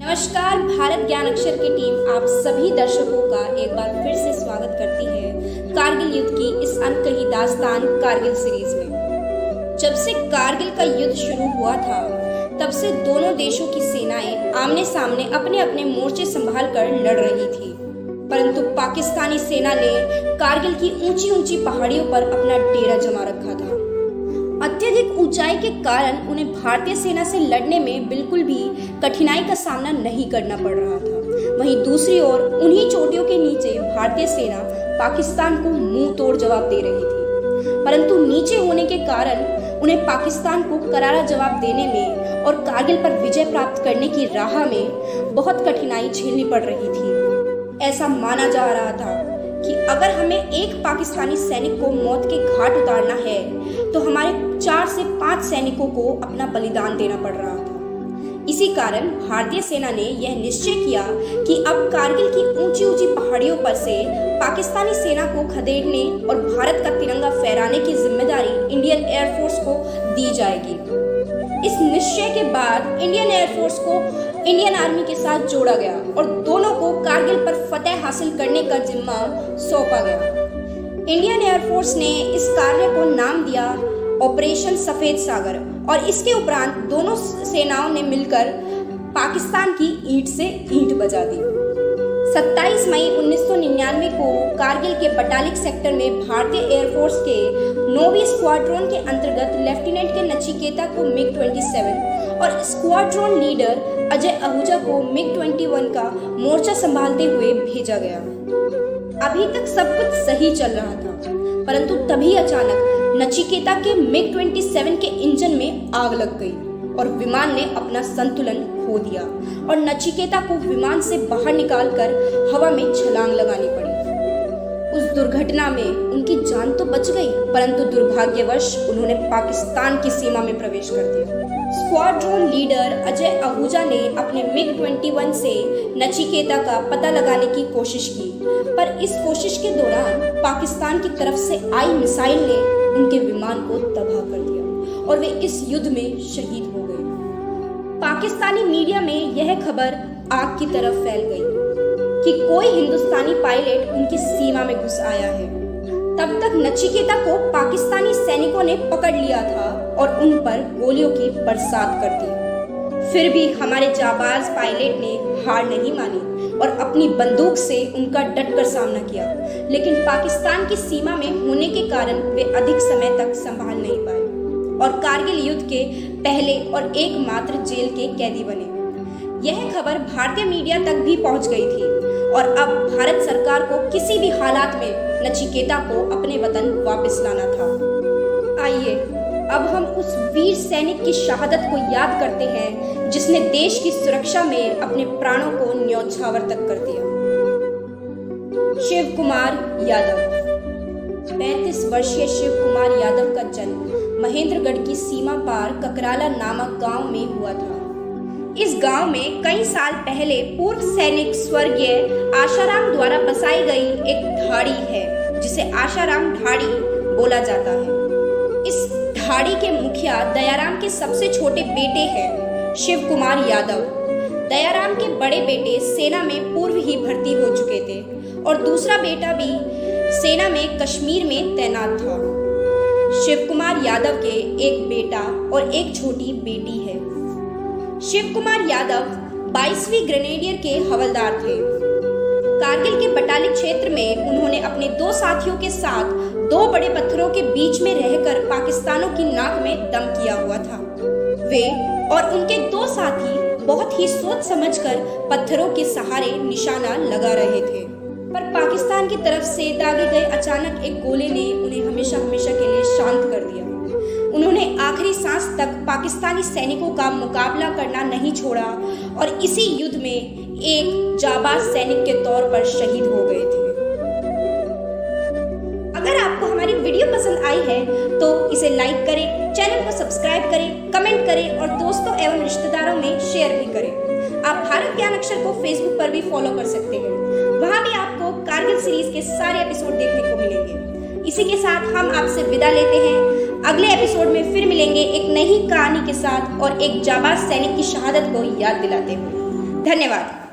नमस्कार, भारत ज्ञान अक्षर की टीम आप सभी दर्शकों का एक बार फिर से स्वागत करती है कारगिल युद्ध की इस अनकही दास्तान कारगिल सीरीज में। जब से कारगिल का युद्ध शुरू हुआ था तब से दोनों देशों की सेनाएं आमने सामने अपने अपने मोर्चे संभाल कर लड़ रही थी, परंतु पाकिस्तानी सेना ने कारगिल की ऊंची ऊंची पहाड़ियों पर अपना डेरा जमा रखा था। अत्यधिक ऊंचाई के कारण उन्हें भारतीय सेना से लड़ने में बिल्कुल भी कठिनाई का सामना नहीं करना पड़ रहा था। वहीं दूसरी ओर उन्हीं चोटियों के नीचे भारतीय सेना पाकिस्तान को मुंह तोड़ जवाब दे रही थी, परंतु नीचे होने के कारण उन्हें पाकिस्तान को करारा जवाब देने में और कारगिल पर विजय प्राप्त करने की राह में बहुत कठिनाई झेलनी पड़ रही थी। ऐसा माना जा रहा था कि अगर हमें एक पाकिस्तानी सैनिक को मौत के घाट उतारना है तो हमारे 4 से 5 सैनिकों को अपना बलिदान देना पड़ रहा था। इसी कारण भारतीय सेना ने यह निश्चय किया कि अब कारगिल की ऊंची ऊंची पहाड़ियों पर से पाकिस्तानी सेना को खदेड़ने और भारत का तिरंगा फहराने की जिम्मेदारी इंडियन एयरफोर्स को दी जाएगी। इस निश्चय के बाद इंडियन एयरफोर्स को इंडियन आर्मी के साथ जोड़ा गया और दोनों को कारगिल पर फतेह हासिल करने का जिम्मा सौंपा गया। इंडियन एयरफोर्स ने इस कार्य को नाम दिया ऑपरेशन सफेद सागर और इसके उपरांत दोनों सेनाओं ने मिलकर पाकिस्तान की ईंट से ईंट बजा दी। 27 मई 1999 को कारगिल के बटालिक सेक्टर में भारतीय एयरफोर्स के 9वीं स्क्वाड्रन के अंतर्गत लेफ्टिनेंट के नचिकेता को मिग-27 और स्क्वाड्रन लीडर अजय आहूजा को मिग-21 का मोर्चा संभालते हुए भेजा गया। अभी तक सब कुछ सही चल रहा था, परंतु तभी अचानक नचिकेता के मिग-27 के इंजन में आग लग गई और विमान ने अपना संतुलन खो दिया और नचिकेता को विमान से बाहर निकालकर हवा में छलांग लगानी पड़ी। उस दुर्घटना में उनकी जान तो बच गई, परंतु दुर्भाग्यवश उन्होंने पाकिस्तान की सीमा में प्रवेश कर दिया। स्क्वाड्रन लीडर अजय आहूजा ने अपने मिग-21 से नचिकेता का पता लगाने की कोशिश की, पर इस कोशिश के दौरान पाकिस्तान की तरफ से आई मिसाइल ने उनके विमान को तबाह कर दिया और वे इस युद्ध में शहीद हो गए। पाकिस्तानी मीडिया में यह खबर आग की तरफ फैल गई कि कोई हिंदुस्तानी पायलट उनकी सीमा में घुस आया है। तब तक नचिकेता को पाकिस्तानी सैनिकों ने पकड़ लिया था और उन पर गोलियों की बरसात कर दी। फिर भी हमारे जाबाज पायलट ने हार नहीं मानी और अपनी बंदूक से उनका डटकर सामना किया, लेकिन पाकिस्तान की सीमा में होने के कारण वे अधिक समय तक संभाल नहीं पाए और कारगिल युद्ध के पहले और एकमात्र जेल के कैदी बने। यह खबर भारतीय मीडिया तक भी पहुंच गई थी और अब भारत सरकार को किसी भी हालात में नचिकेता को अपने वतन वापस लाना था। आइए अब हम उस वीर सैनिक की शहादत को याद करते हैं जिसने देश की सुरक्षा में अपने प्राणों को न्यौछावर तक कर दिया। शिव कुमार यादव। 35 वर्षीय शिव कुमार यादव का जन्म महेंद्रगढ़ की सीमा पार ककराला नामक गांव में हुआ था। इस गांव में कई साल पहले पूर्व सैनिक स्वर्गीय आशाराम द्वारा बसाई गई एक ढाड़ी है जिसे आशाराम ढाड़ी बोला जाता है। इस ढाड़ी के मुखिया दयाराम के सबसे छोटे बेटे हैं शिव कुमार यादव। दयाराम के बड़े बेटे सेना में पूर्व ही भर्ती हो चुके थे और दूसरा बेटा भी सेना में कश्मीर में तैनात था। शिव कुमार यादव के एक बेटा और एक छोटी बेटी है। शिव कुमार यादव 22वीं ग्रेनेडियर के हवलदार थे। कारगिल के बटालिक क्षेत्र में उन्होंने अपने 2 साथियों के साथ 2 बड़े पत्थरों के बीच में रहकर पाकिस्तानियों की नाक में दम किया हुआ था। वे और उनके 2 साथी बहुत ही सोच समझकर पत्थरों के सहारे निशाना लगा रहे थे, पर पाकिस्तान की तरफ से दागे गए अचानक एक गोले ने उन्हें हमेशा हमेशा के लिए शांत कर दिया। उन्होंने आखिरी सांस तक पाकिस्तानी सैनिकों का मुकाबला करना नहीं छोड़ा और इसी युद्ध में एक जाबाज सैनिक के तौर पर शहीद हो गए थे। अगर आपको हमारी वीडियो पसंद आई है तो इसे लाइक करें, चैनल को सब्सक्राइब करें, कमेंट करें और दोस्तों एवं रिश्तेदारों में शेयर भी करें। आप भारत ज्ञान अक्षर को फेसबुक पर भी फॉलो कर सकते हैं, वहां भी आपको कारगिल सीरीज के सारे एपिसोड देखने को मिलेंगे। इसी के साथ हम आपसे विदा लेते हैं। अगले एपिसोड में फिर मिलेंगे एक नई कहानी के साथ और एक जाबाज सैनिक की शहादत को याद दिलाते हुए। धन्यवाद।